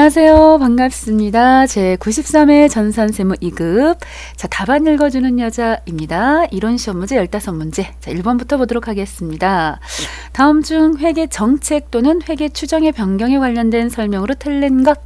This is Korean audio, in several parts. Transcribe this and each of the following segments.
안녕하세요. 반갑습니다. 제 93회 전산세무 2급. 자, 답안 읽어주는 여자입니다. 이론 시험 문제 15문제. 자, 1번부터 보도록 하겠습니다. 다음 중 회계 정책 또는 회계 추정의 변경에 관련된 설명으로 틀린 것.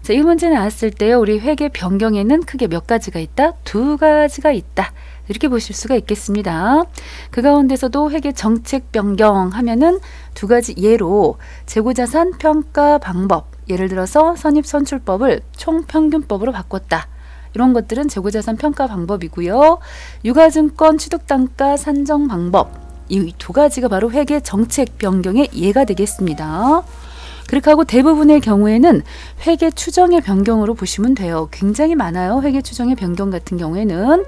자, 이 문제 나왔을 때요. 우리 회계 변경에는 크게 몇 가지가 있다? 두 가지가 있다. 이렇게 보실 수가 있겠습니다. 그 가운데서도 회계 정책 변경 하면은 두 가지 예로 재고자산 평가 방법, 예를 들어서 선입선출법을 총평균법으로 바꿨다. 이런 것들은 재고자산 평가 방법이고요. 유가증권 취득단가 산정 방법, 이 두 가지가 바로 회계 정책 변경의 예가 되겠습니다. 그렇게 하고 대부분의 경우에는 회계 추정의 변경으로 보시면 돼요. 굉장히 많아요. 회계 추정의 변경 같은 경우에는.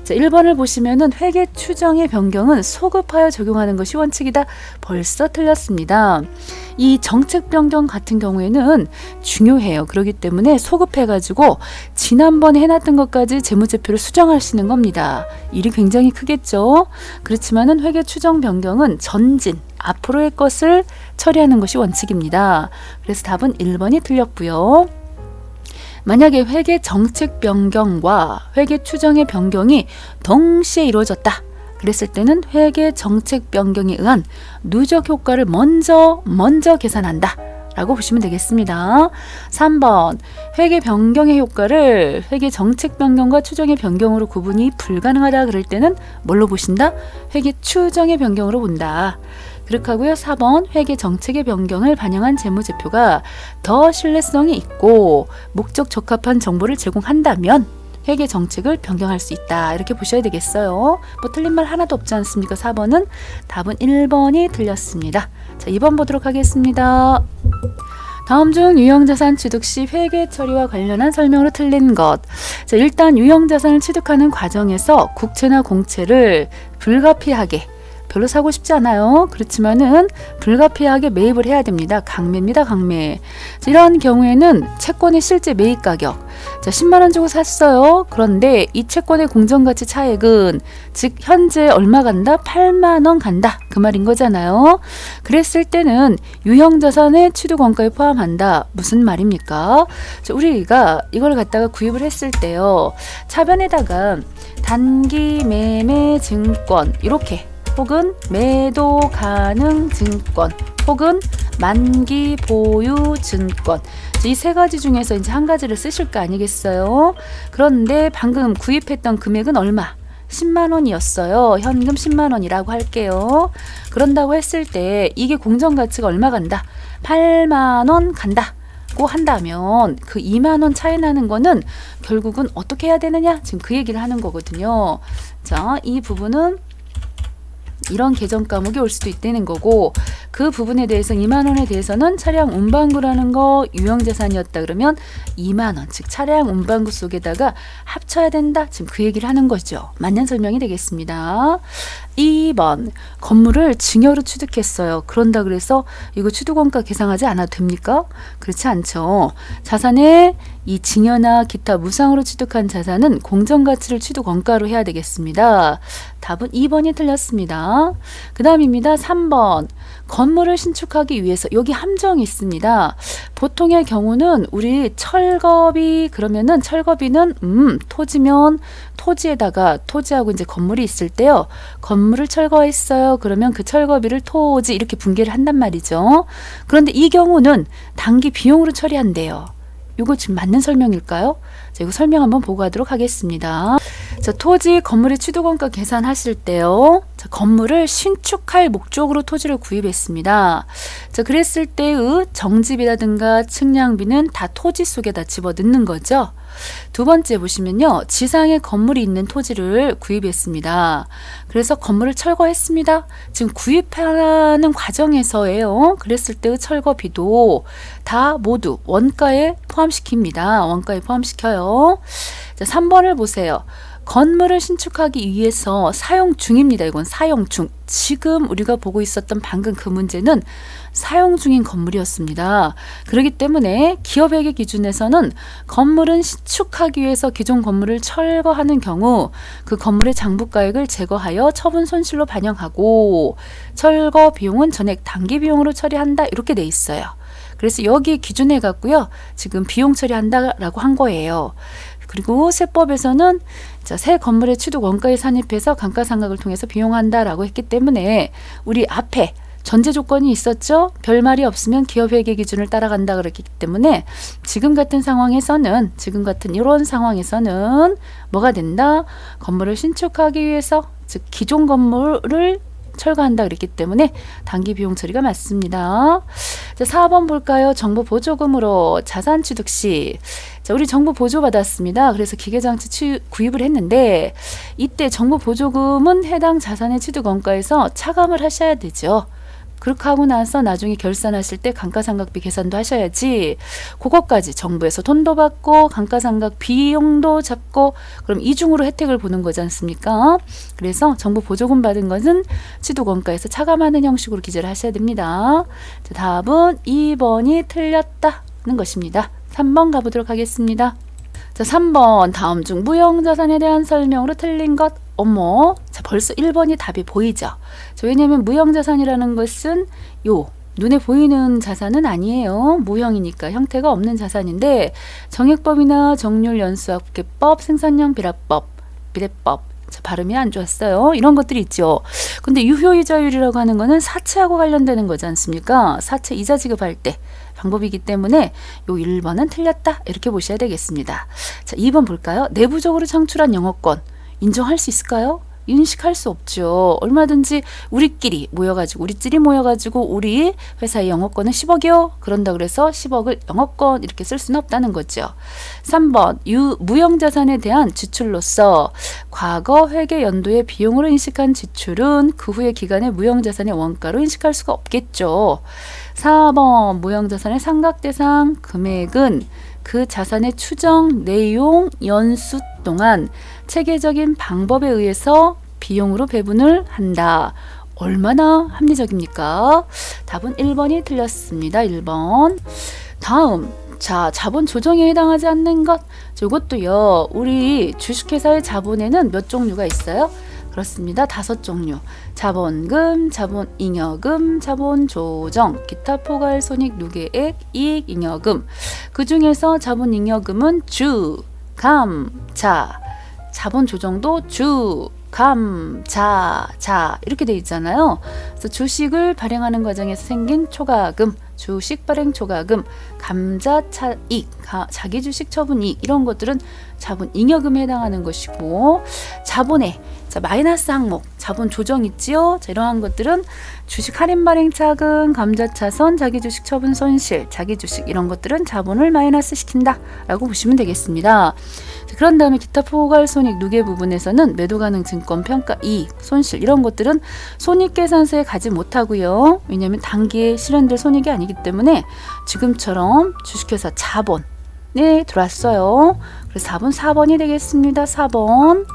자, 1번을 보시면은 회계 추정의 변경은 소급하여 적용하는 것이 원칙이다. 벌써 틀렸습니다. 이 정책 변경 같은 경우에는 중요해요. 그렇기 때문에 소급해가지고 지난번에 해놨던 것까지 재무제표를 수정하시는 겁니다. 일이 굉장히 크겠죠. 그렇지만은 회계 추정 변경은 전진, 앞으로의 것을 처리하는 것이 원칙입니다. 그래서 답은 1번이 틀렸고요. 만약에 회계 정책 변경과 회계 추정의 변경이 동시에 이루어졌다. 그랬을 때는 회계 정책 변경에 의한 누적 효과를 먼저 계산한다. 라고 보시면 되겠습니다. 3번 회계 변경의 효과를 회계 정책 변경과 추정의 변경으로 구분이 불가능하다 그럴 때는 뭘로 보신다? 회계 추정의 변경으로 본다. 그렇게 하고요. 4번 회계 정책의 변경을 반영한 재무제표가 더 신뢰성이 있고 목적 적합한 정보를 제공한다면 회계 정책을 변경할 수 있다. 이렇게 보셔야 되겠어요. 뭐 틀린 말 하나도 없지 않습니까? 4번은 답은 1번이 틀렸습니다. 자, 2번 보도록 하겠습니다. 다음 중 유형자산 취득 시 회계 처리와 관련한 설명으로 틀린 것. 자, 일단 유형자산을 취득하는 과정에서 국채나 공채를 불가피하게, 별로 사고 싶지 않아요. 그렇지만은 불가피하게 매입을 해야 됩니다. 강매입니다. 강매. 자, 이런 경우에는 채권의 실제 매입 가격, 자, 10만 원 주고 샀어요. 그런데 이 채권의 공정가치 차액은 즉 현재 얼마 간다? 8만 원 간다. 그 말인 거잖아요. 그랬을 때는 유형자산의 취득원가에 포함한다. 무슨 말입니까? 자, 우리가 이걸 갖다가 구입을 했을 때요. 차변에다가 단기 매매 증권 이렇게, 혹은 매도 가능 증권, 혹은 만기 보유 증권, 이 세 가지 중에서 이제 한 가지를 쓰실 거 아니겠어요? 그런데 방금 구입했던 금액은 얼마? 10만 원이었어요. 현금 10만 원이라고 할게요. 그런다고 했을 때 이게 공정가치가 얼마 간다? 8만 원 간다. 고 한다면 그 2만 원 차이 나는 거는 결국은 어떻게 해야 되느냐? 지금 그 얘기를 하는 거거든요. 자, 이 부분은 이런 계정 과목이 올 수도 있다는 거고, 그 부분에 대해서 2만 원에 대해서는 차량 운반구라는 거 유형자산이었다 그러면 2만 원, 즉 차량 운반구 속에다가 합쳐야 된다. 지금 그 얘기를 하는 거죠. 맞는 설명이 되겠습니다. 2번 건물을 증여로 취득했어요. 그런다 그래서 이거 취득원가 계상하지 않아도 됩니까? 그렇지 않죠. 자산의 이 증여나 기타 무상으로 취득한 자산은 공정가치를 취득원가로 해야 되겠습니다. 답은 2번이 틀렸습니다. 그 다음입니다. 3번 건물을 신축하기 위해서, 여기 함정이 있습니다. 보통의 경우는 우리 철거비, 그러면은 철거비는 토지면 토지에다가, 토지하고 이제 건물이 있을 때요. 건물을 철거했어요. 그러면 그 철거비를 토지 이렇게 분개를 한단 말이죠. 그런데 이 경우는 단기 비용으로 처리한대요. 이거 지금 맞는 설명일까요? 자, 이거 설명 한번 보고 가도록 하겠습니다. 자, 토지 건물의 취득원가 계산하실 때요. 자, 건물을 신축할 목적으로 토지를 구입했습니다. 자, 그랬을 때의 정지비라든가 측량비는 다 토지 속에다 집어 넣는 거죠. 두 번째 보시면요. 지상에 건물이 있는 토지를 구입했습니다. 그래서 건물을 철거했습니다. 지금 구입하는 과정에서예요. 그랬을 때의 철거비도 다 모두 원가에 포함시킵니다. 원가에 포함시켜요. 자, 3번을 보세요. 건물을 신축하기 위해서 사용 중입니다. 이건 사용 중. 지금 우리가 보고 있었던 방금 그 문제는 사용 중인 건물이었습니다. 그렇기 때문에 기업회계 기준에서는 건물은 신축하기 위해서 기존 건물을 철거하는 경우 그 건물의 장부가액을 제거하여 처분 손실로 반영하고 철거 비용은 전액 단기 비용으로 처리한다. 이렇게 돼 있어요. 그래서 여기 기준해 갖고요. 지금 비용 처리한다라고 한 거예요. 그리고 세법에서는 새 건물의 취득 원가에 산입해서 감가상각을 통해서 비용한다라고 했기 때문에 우리 앞에 전제 조건이 있었죠. 별말이 없으면 기업회계 기준을 따라간다 그랬기 때문에 지금 같은 이런 상황에서는 뭐가 된다? 건물을 신축하기 위해서 즉 기존 건물을 철거한다 그랬기 때문에 단기 비용 처리가 맞습니다. 자, 4번 볼까요? 정부 보조금으로 자산 취득 시 우리 정부 보조 받았습니다. 그래서 기계장치 구입을 했는데 이때 정부 보조금은 해당 자산의 취득 원가에서 차감을 하셔야 되죠. 그렇게 하고 나서 나중에 결산하실 때 감가상각비 계산도 하셔야지. 그것까지 정부에서 돈도 받고 감가상각 비용도 잡고 그럼 이중으로 혜택을 보는 거지 않습니까? 그래서 정부 보조금 받은 것은 취득원가에서 차감하는 형식으로 기재를 하셔야 됩니다. 자, 답은 2번이 틀렸다는 것입니다. 3번 가보도록 하겠습니다. 자, 3번 다음 중 무형자산에 대한 설명으로 틀린 것. 어머, 자, 벌써 1번이 답이 보이죠? 자, 왜냐하면 무형자산이라는 것은 눈에 보이는 자산은 아니에요. 무형이니까 형태가 없는 자산인데 정액법이나 정률 연수학계법, 생산형 비례법, 자, 발음이 안 좋았어요. 이런 것들이 있죠. 근데 유효이자율이라고 하는 거는 사채하고 관련되는 거지 않습니까? 사채 이자 지급할 때 방법이기 때문에 요 1번은 틀렸다 이렇게 보셔야 되겠습니다. 자, 2번 볼까요? 내부적으로 창출한 영업권 인정할 수 있을까요? 인식할 수 없죠. 얼마든지 우리끼리 모여가지고 우리 회사의 영업권은 10억이요. 그런다 그래서 10억을 영업권 이렇게 쓸 수는 없다는 거죠. 3번 무형자산에 대한 지출로서 과거 회계 연도의 비용으로 인식한 지출은 그 후의 기간의 무형자산의 원가로 인식할 수가 없겠죠. 4번 무형자산의 상각대상 금액은 그 자산의 추정, 내용, 연수 동안 체계적인 방법에 의해서 비용으로 배분을 한다. 얼마나 합리적입니까? 답은 1번이 틀렸습니다. 1번. 다음, 자, 자본 조정에 해당하지 않는 것. 이것도요, 우리 주식회사의 자본에는 몇 종류가 있어요? 그렇습니다. 5종류. 자본금, 자본잉여금, 자본조정, 기타 포괄손익 누계액, 이익잉여금. 그 중에서 자본잉여금은 주, 감, 자. 자본조정도 주, 감, 자 이렇게 돼 있잖아요. 그래서 주식을 발행하는 과정에서 생긴 초과금, 주식 발행 초과금, 감자차익, 자기 주식 처분이익 이런 것들은 자본잉여금에 해당하는 것이고 자본의 마이너스 항목, 자본 조정 있지요. 자, 이러한 것들은 주식 할인 발행 차금, 감자차손, 자기 주식 처분 손실, 자기 주식 이런 것들은 자본을 마이너스 시킨다라고 보시면 되겠습니다. 자, 그런 다음에 기타 포괄손익 누계 부분에서는 매도 가능 증권 평가 이익, 손실 이런 것들은 손익계산서에 가지 못하고요. 왜냐하면 단기에 실현될 손익이 아니기 때문에 지금처럼 주식회사 자본에 들어왔어요. 그래서 답은 4번이 되겠습니다. 4번.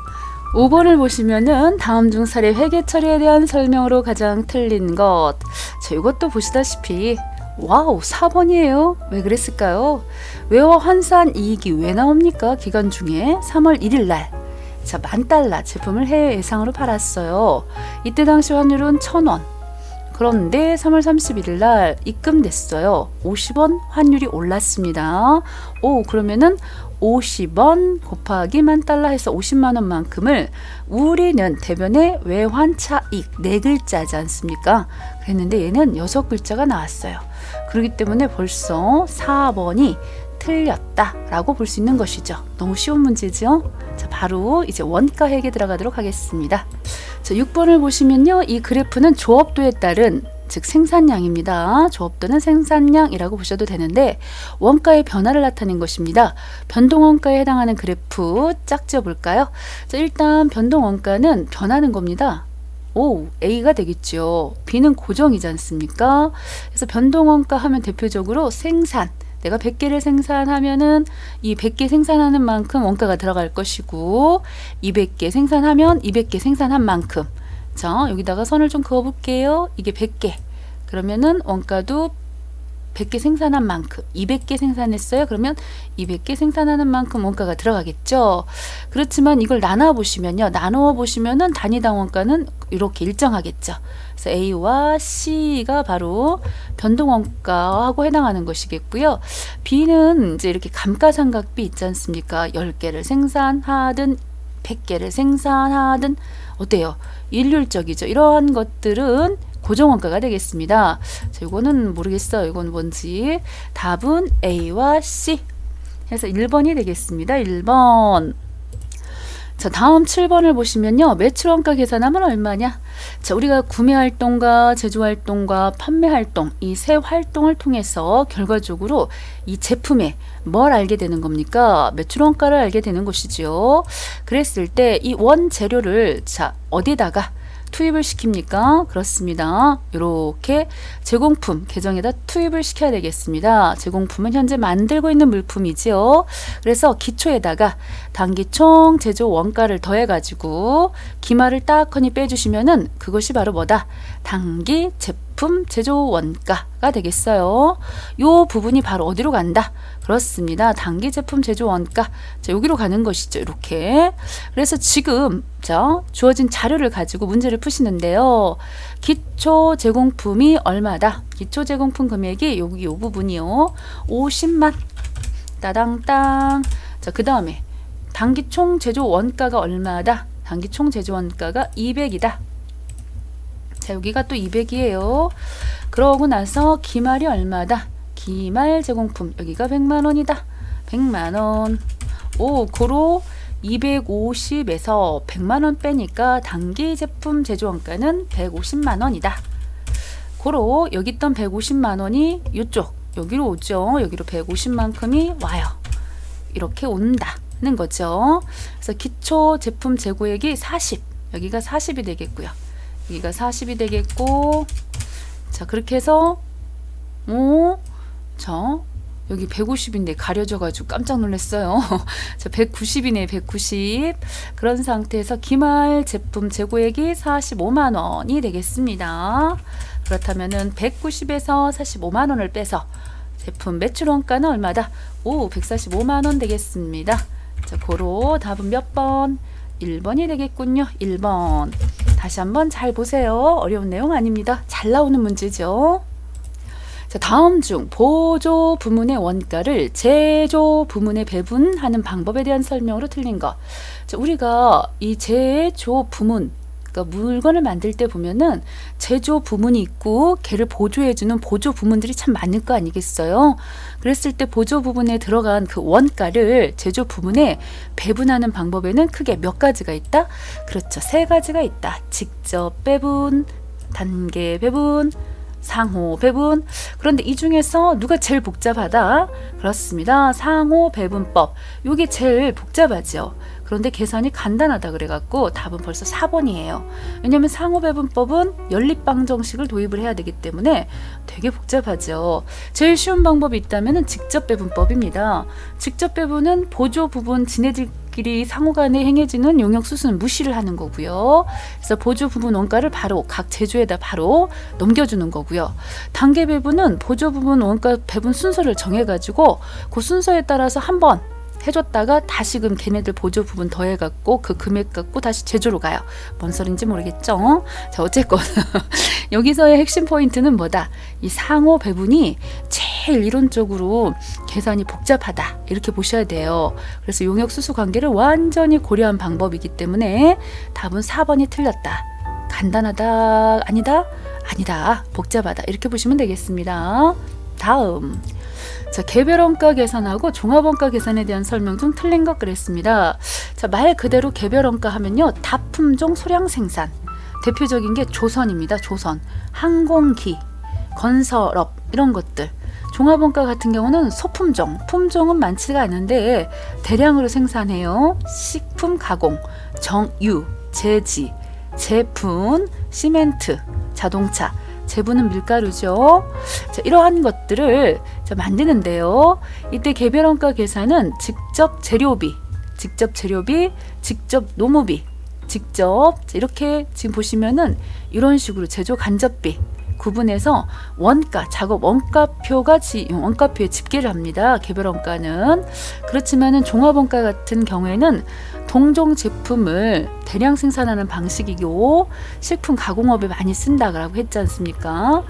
5번을 보시면은 다음 중 사례 회계 처리에 대한 설명으로 가장 틀린 것. 자, 이것도 보시다시피 와우 4번이에요. 왜 그랬을까요? 외화 환산 이익이 왜 나옵니까? 기간 중에 3월 1일 날 자, $10,000 제품을 해외 예상으로 팔았어요. 이때 당시 환율은 1,000원. 그런데 3월 31일 날 입금됐어요. 50원 환율이 올랐습니다. 그러면은 50원 곱하기 $10,000 해서 50만 원만큼을 우리는 대변의 외환차익 4글자지 않습니까? 그랬는데 얘는 6글자가 나왔어요. 그렇기 때문에 벌써 4번이 틀렸다라고 볼 수 있는 것이죠. 너무 쉬운 문제죠? 자, 바로 이제 원가 회계 들어가도록 하겠습니다. 자, 6번을 보시면요. 이 그래프는 조업도에 따른 즉 생산량입니다. 조업도는 생산량이라고 보셔도 되는데 원가의 변화를 나타낸 것입니다. 변동원가에 해당하는 그래프 짝지어 볼까요? 자, 일단 변동원가는 변하는 겁니다. A가 되겠죠. B는 고정이지 않습니까? 그래서 변동원가 하면 대표적으로 생산. 내가 100개를 생산하면은 이 100개 생산하는 만큼 원가가 들어갈 것이고 200개 생산하면 200개 생산한 만큼 자, 여기다가 선을 좀 그어 볼게요. 이게 100개. 그러면은 원가도 100개 생산한 만큼 200개 생산했어요. 그러면 200개 생산하는 만큼 원가가 들어가겠죠. 그렇지만 이걸 나눠 보시면은 단위당 원가는 이렇게 일정하겠죠. 그래서 A와 C가 바로 변동 원가하고 해당하는 것이겠고요. B는 이제 이렇게 감가상각비 있지 않습니까? 10개를 생산하든 100개를 생산하든 어때요? 일률적이죠. 이러한 것들은 고정원가가 되겠습니다. 자, 이거는 모르겠어요. 이건 뭔지. 답은 A와 C 해서 1번이 되겠습니다. 1번. 자, 다음 7번을 보시면요. 매출원가 계산하면 얼마냐? 자, 우리가 구매활동과 제조활동과 판매활동 이 세 활동을 통해서 결과적으로 이 제품에 뭘 알게 되는 겁니까? 매출원가를 알게 되는 것이죠. 그랬을 때 이 원재료를 자, 어디다가 투입을 시킵니까? 그렇습니다. 이렇게 제공품 계정에다 투입을 시켜야 되겠습니다. 제공품은 현재 만들고 있는 물품이지요. 그래서 기초에다가 단기총 제조 원가를 더해가지고 기말을 딱하니 빼주시면은 그것이 바로 뭐다? 단기 제품 제조 원가가 되겠어요. 요 부분이 바로 어디로 간다? 그렇습니다. 단기 제품 제조 원가. 자, 여기로 가는 것이죠. 이렇게. 그래서 지금 자, 주어진 자료를 가지고 문제를 푸시는데요. 기초 제공품이 얼마다? 기초 제공품 금액이 여기 요 부분이요. 50만. 따당땅. 자, 그 다음에 단기 총 제조 원가가 얼마다? 단기 총 제조 원가가 200이다. 자, 여기가 또 200이에요. 그러고 나서 기말이 얼마다? 기말 제공품 여기가 100만 원이다. 100만 원. 오, 고로 250에서 100만 원 빼니까 단기 제품 제조 원가는 150만 원이다. 고로 여기 있던 150만 원이 이쪽 여기로 오죠. 여기로 150만큼이 와요. 이렇게 온다는 거죠. 그래서 기초 제품 재고액이 40. 여기가 40이 되겠고요. 여기가 40이 되겠고, 자, 그렇게 해서 자, 여기 150인데 가려져가지고 깜짝 놀랐어요. 자, 190이네, 190. 그런 상태에서 기말 제품 재고액이 45만 원이 되겠습니다. 그렇다면은 190에서 45만 원을 빼서 제품 매출 원가는 얼마다? 오, 145만 원 되겠습니다. 자, 고로 답은 몇 번? 1번이 되겠군요. 1번. 다시 한번 잘 보세요. 어려운 내용 아닙니다. 잘 나오는 문제죠. 자, 다음 중 보조 부문의 원가를 제조 부문에 배분하는 방법에 대한 설명으로 틀린 것. 자, 우리가 이 제조 부문, 그러니까 물건을 만들 때 보면은 제조 부문이 있고 걔를 보조해주는 보조 부문들이 참 많을 거 아니겠어요? 그랬을 때 보조 부문에 들어간 그 원가를 제조 부문에 배분하는 방법에는 크게 몇 가지가 있다? 그렇죠. 3가지가 있다. 직접 배분, 단계 배분, 상호 배분. 그런데 이 중에서 누가 제일 복잡하다? 그렇습니다. 상호 배분법. 이게 제일 복잡하죠. 그런데 계산이 간단하다 그래갖고 답은 벌써 4번이에요. 왜냐하면 상호 배분법은 연립방 정식을 도입을 해야 되기 때문에 되게 복잡하죠. 제일 쉬운 방법이 있다면 직접 배분법입니다. 직접 배분은 보조 부분 지네들끼리 상호간에 행해지는 용역 수수는 무시를 하는 거고요. 그래서 보조 부분 원가를 바로 각 제조에다 바로 넘겨주는 거고요. 단계 배분은 보조 부분 원가 배분 순서를 정해가지고 그 순서에 따라서 한번 해줬다가 다시금 걔네들 보조 부분 더해갖고 그 금액 갖고 다시 제조로 가요. 뭔 소린지 모르겠죠? 자, 어쨌건 여기서의 핵심 포인트는 뭐다? 이 상호 배분이 제일 이론적으로 계산이 복잡하다 이렇게 보셔야 돼요. 그래서 용역 수수 관계를 완전히 고려한 방법이기 때문에 답은 4번이 틀렸다. 간단하다? 아니다? 아니다. 복잡하다. 이렇게 보시면 되겠습니다. 다음. 자, 개별원가 계산하고 종합원가 계산에 대한 설명 중 틀린 것 그랬습니다. 자, 말 그대로 개별원가 하면요. 다품종 소량 생산. 대표적인 게 조선입니다. 조선. 항공기, 건설업 이런 것들. 종합원가 같은 경우는 소품종. 품종은 많지가 않은데 대량으로 생산해요. 식품 가공, 정유, 제지, 제품, 시멘트, 자동차. 제분은 밀가루죠. 자, 이러한 것들을 만드는데요. 이때 개별원가 계산은 직접 재료비, 직접 노무비, 직접 이렇게 지금 보시면은 이런 식으로 제조 간접비, 구분해서 원가, 작업 원가표에 집계를 합니다. 개별 원가는. 그렇지만은 종합원가 같은 경우에는 동종 제품을 대량 생산하는 방식이고 식품 가공업에 많이 쓴다고 했지 않습니까?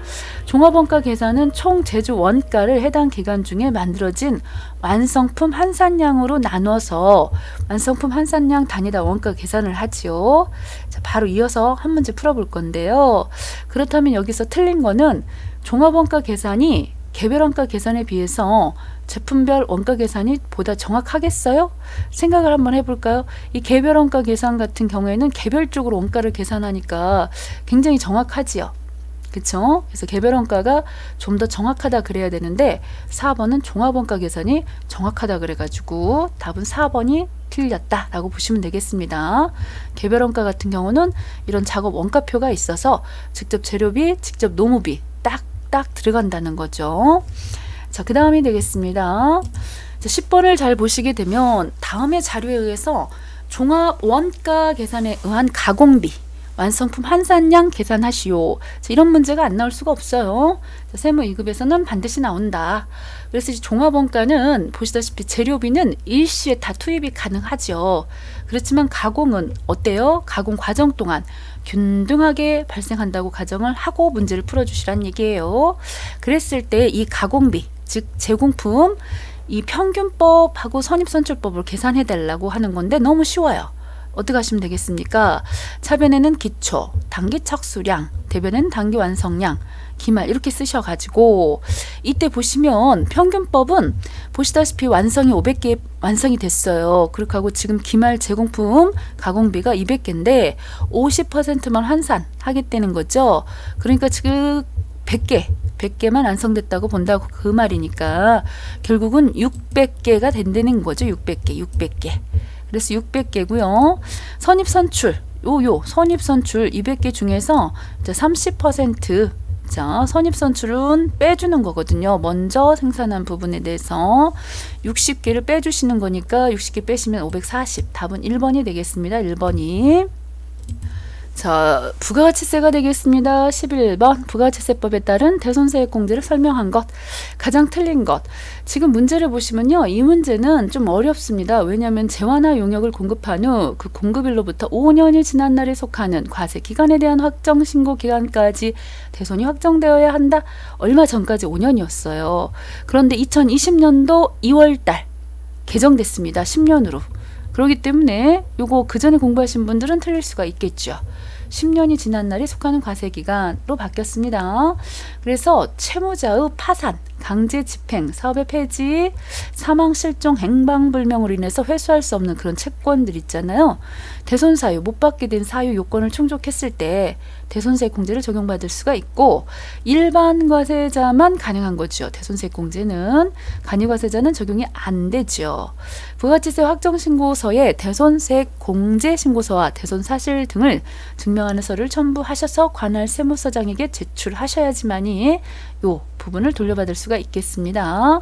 종합원가 계산은 총 제조 원가를 해당 기간 중에 만들어진 완성품 한산량으로 나눠서 완성품 한산량 단위다 원가 계산을 하지요. 자, 바로 이어서 한 문제 풀어볼 건데요. 그렇다면 여기서 틀린 거는 종합원가 계산이 개별원가 계산에 비해서 제품별 원가 계산이 보다 정확하겠어요? 생각을 한번 해볼까요? 이 개별원가 계산 같은 경우에는 개별적으로 원가를 계산하니까 굉장히 정확하지요. 그쵸? 그래서 개별원가가 좀 더 정확하다 그래야 되는데 4번은 종합원가 계산이 정확하다 그래가지고 답은 4번이 틀렸다라고 보시면 되겠습니다. 개별원가 같은 경우는 이런 작업 원가표가 있어서 직접 재료비, 직접 노무비 딱 들어간다는 거죠. 자, 그 다음이 되겠습니다. 자, 10번을 잘 보시게 되면 다음의 자료에 의해서 종합 원가 계산에 의한 가공비, 완성품 한산량 계산하시오. 자, 이런 문제가 안 나올 수가 없어요. 자, 세무 2급에서는 반드시 나온다. 그래서 종합 원가는 보시다시피 재료비는 일시에 다 투입이 가능하죠. 그렇지만 가공은 어때요? 가공 과정 동안 균등하게 발생한다고 가정을 하고 문제를 풀어주시란 얘기예요. 그랬을 때 이 가공비, 즉 제공품, 이 평균법하고 선입선출법을 계산해 달라고 하는 건데 너무 쉬워요. 어떻게 하시면 되겠습니까? 차변에는 기초, 단기 착수량, 대변에는 단기 완성량, 기말 이렇게 쓰셔가지고 이때 보시면 평균법은 보시다시피 완성이 500개 완성이 됐어요. 그렇게 하고 지금 기말 제공품 가공비가 200개인데 50%만 환산하겠다는 거죠. 그러니까 지금 100개만 완성됐다고 본다고 그 말이니까 결국은 600개가 된다는 거죠. 600개. 그래서 600개고요. 선입선출, 선입선출 200개 중에서 30% 자, 선입선출은 빼주는 거거든요. 먼저 생산한 부분에 대해서 60개를 빼주시는 거니까 60개 빼시면 540. 답은 1번이 되겠습니다. 1번이. 자, 부가가치세가 되겠습니다. 11번 부가가치세법에 따른 대손세액공제를 설명한 것. 가장 틀린 것. 지금 문제를 보시면요. 이 문제는 좀 어렵습니다. 왜냐하면 재화나 용역을 공급한 후 그 공급일로부터 5년이 지난 날에 속하는 과세 기간에 대한 확정 신고 기간까지 대손이 확정되어야 한다. 얼마 전까지 5년이었어요. 그런데 2020년도 2월달 개정됐습니다. 10년으로. 그렇기 때문에 요거 그 전에 공부하신 분들은 틀릴 수가 있겠죠. 10년이 지난 날이 속하는 과세기간으로 바뀌었습니다. 그래서 채무자의 파산, 강제 집행, 사업의 폐지, 사망, 실종, 행방불명으로 인해서 회수할 수 없는 그런 채권들 있잖아요. 대손사유, 못 받게 된 사유 요건을 충족했을 때 대손세액 공제를 적용받을 수가 있고 일반 과세자만 가능한 거죠. 대손세액 공제는 간이과세자는 적용이 안 되죠. 부가가치세 확정신고서에 대손세액 공제신고서와 대손사실 등을 증명하는 서류를 첨부하셔서 관할 세무서장에게 제출하셔야지만이 요 부분을 돌려받을 수가 있겠습니다.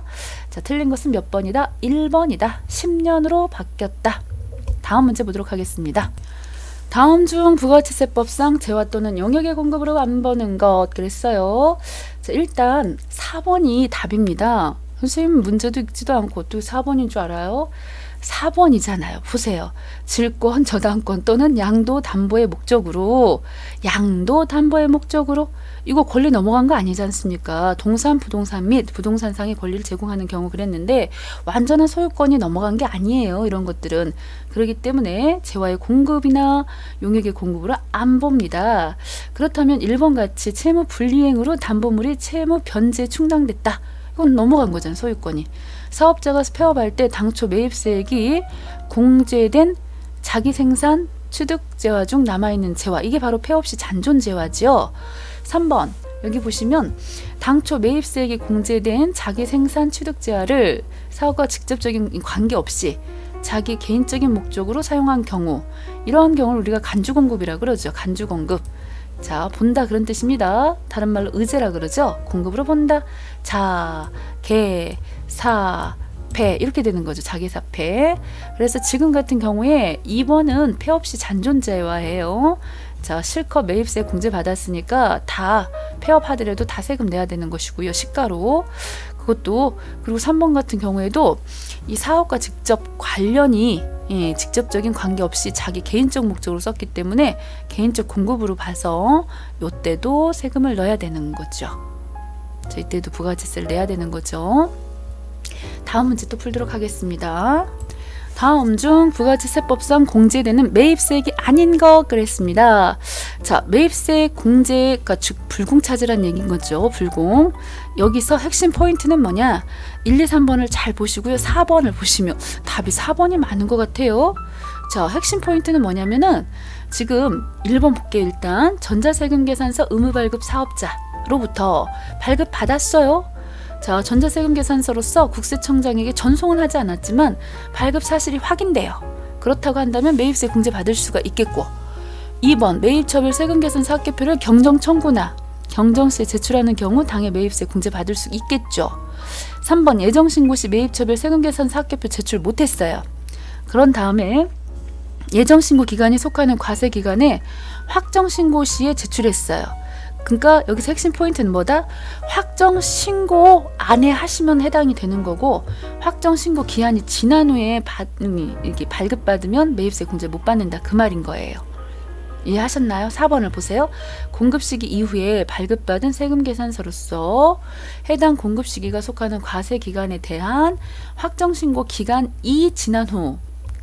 자, 틀린 것은 몇 번이다? 1번이다. 10년으로 바뀌었다. 다음 문제 보도록 하겠습니다. 다음 중 부가가치세법상 재화 또는 용역의 공급으로 안 버는 것 그랬어요. 자, 일단 4번이 답입니다. 선생님 문제도 읽지도 않고 또 4번인 줄 알아요? 4번이잖아요. 보세요. 질권, 저당권 또는 양도 담보의 목적으로 이거 권리 넘어간 거 아니지 않습니까? 동산, 부동산 및 부동산상의 권리를 제공하는 경우 그랬는데 완전한 소유권이 넘어간 게 아니에요. 이런 것들은. 그렇기 때문에 재화의 공급이나 용역의 공급으로 안 봅니다. 그렇다면 1번 같이 채무 불이행으로 담보물이 채무 변제 충당됐다. 이건 넘어간 거잖아요. 소유권이. 사업자가 폐업할 때 당초 매입세액이 공제된 자기 생산 취득재화 중 남아있는 재화, 이게 바로 폐업 시 잔존재화지요. 3번 여기 보시면 당초 매입세액이 공제된 자기 생산 취득재화를 사업과 직접적인 관계없이 자기 개인적인 목적으로 사용한 경우, 이러한 경우를 우리가 간주공급이라고 그러죠. 간주공급. 자, 본다 그런 뜻입니다. 다른 말로 의제라 그러죠. 공급으로 본다. 자, 개, 사, 폐 이렇게 되는 거죠. 자기사폐. 그래서 지금 같은 경우에 2번은 폐업 시 잔존재화예요. 자, 실컷 매입세 공제 받았으니까 다 폐업하더라도 다 세금 내야 되는 것이고요. 시가로. 그것도 그리고 3번 같은 경우에도 이 사업과 직접 관련이 직접적인 관계없이 자기 개인적 목적으로 썼기 때문에 개인적 공급으로 봐서 이때도 세금을 넣어야 되는 거죠. 자, 이때도 부가세를 내야 되는 거죠. 다음 문제 또 풀도록 하겠습니다. 다음 중 부가세법상 공제되는 매입세액이 아닌 것 그랬습니다. 자, 매입세 공제가 즉 불공차지란 얘기인 거죠. 불공. 여기서 핵심 포인트는 뭐냐? 1, 2, 3번을 잘 보시고요. 4번을 보시면 답이 4번이 많은 것 같아요. 자, 핵심 포인트는 뭐냐면은 지금 1번 볼게요. 일단 전자세금계산서 의무발급 사업자로부터 발급 받았어요. 자, 전자세금계산서로서 국세청장에게 전송은 하지 않았지만 발급 사실이 확인돼요. 그렇다고 한다면 매입세 공제 받을 수가 있겠고, 2번 매입처별 세금계산서 합계표를 경정청구나 경정시에 제출하는 경우 당해 매입세 공제 받을 수 있겠죠. 3번 예정신고 시 매입처별 세금계산서 합계표 제출 못했어요. 그런 다음에 예정신고 기간이 속하는 과세기간에 확정신고 시에 제출했어요. 그러니까 여기서 핵심 포인트는 뭐다? 확정 신고 안에 하시면 해당이 되는 거고, 확정 신고 기한이 지난 후에 이렇게 발급받으면 매입세 공제 못 받는다 그 말인 거예요. 이해하셨나요? 4번을 보세요. 공급 시기 이후에 발급받은 세금 계산서로서 해당 공급 시기가 속하는 과세 기간에 대한 확정 신고 기간이 지난 후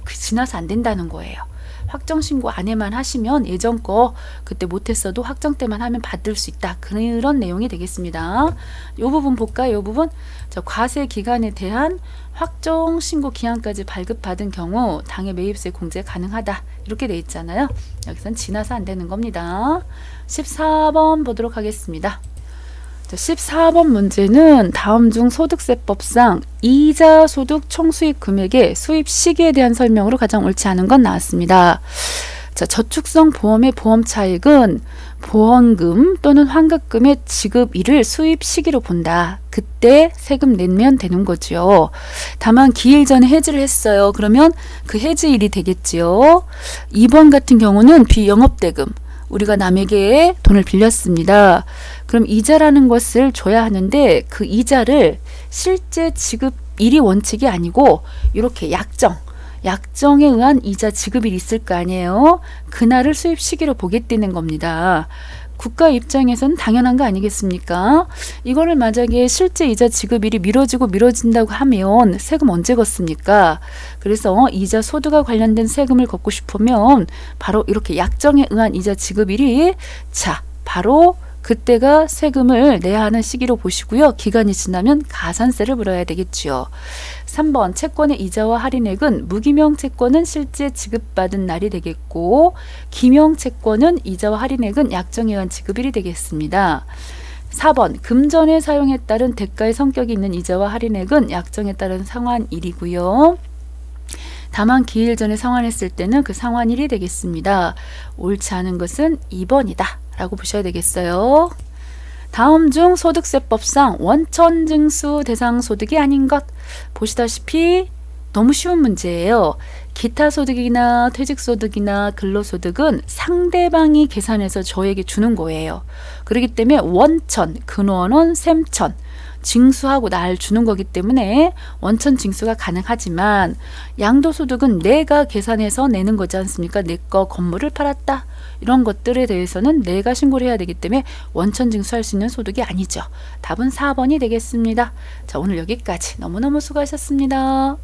지나서 안 된다는 거예요. 확정 신고 안에만 하시면 예전 거 그때 못했어도 확정 때만 하면 받을 수 있다. 그런 내용이 되겠습니다. 이 부분 볼까요? 이 부분. 자, 과세 기간에 대한 확정 신고 기한까지 발급받은 경우 당해 매입세 공제 가능하다. 이렇게 돼 있잖아요. 여기선 지나서 안 되는 겁니다. 14번 보도록 하겠습니다. 자, 14번 문제는 다음 중 소득세법상 이자 소득 총수입 금액의 수입 시기에 대한 설명으로 가장 옳지 않은 건 나왔습니다. 자, 저축성 보험의 보험 차익은 보험금 또는 환급금의 지급일을 수입 시기로 본다. 그때 세금 내면 되는 거죠. 다만 기일 전에 해지를 했어요. 그러면 그 해지일이 되겠지요. 2번 같은 경우는 비영업대금. 우리가 남에게 돈을 빌렸습니다. 그럼 이자라는 것을 줘야 하는데 그 이자를 실제 지급일이 원칙이 아니고 이렇게 약정에 의한 이자 지급일이 있을 거 아니에요. 그날을 수입 시기로 보겠다는 겁니다. 국가 입장에서는 당연한 거 아니겠습니까? 이거를 만약에 실제 이자 지급일이 미뤄진다고 하면 세금 언제 걷습니까? 그래서 이자 소득과 관련된 세금을 걷고 싶으면 바로 이렇게 약정에 의한 이자 지급일이 바로 그때가 세금을 내야 하는 시기로 보시고요. 기간이 지나면 가산세를 물어야 되겠죠. 3번 채권의 이자와 할인액은 무기명 채권은 실제 지급받은 날이 되겠고, 기명 채권은 이자와 할인액은 약정에 의한 지급일이 되겠습니다. 4번 금전의 사용에 따른 대가의 성격이 있는 이자와 할인액은 약정에 따른 상환일이고요. 다만 기일 전에 상환했을 때는 그 상환일이 되겠습니다. 옳지 않은 것은 2번이다 라고 보셔야 되겠어요. 다음 중 소득세법상 원천징수 대상 소득이 아닌 것. 보시다시피 너무 쉬운 문제예요. 기타 소득이나 퇴직소득이나 근로소득은 상대방이 계산해서 저에게 주는 거예요. 그렇기 때문에 원천, 근원원, 셈천 징수하고 날 주는 거기 때문에 원천 징수가 가능하지만, 양도소득은 내가 계산해서 내는 거지 않습니까? 내 거 건물을 팔았다. 이런 것들에 대해서는 내가 신고를 해야 되기 때문에 원천 징수할 수 있는 소득이 아니죠. 답은 4번이 되겠습니다. 자, 오늘 여기까지 너무너무 수고하셨습니다.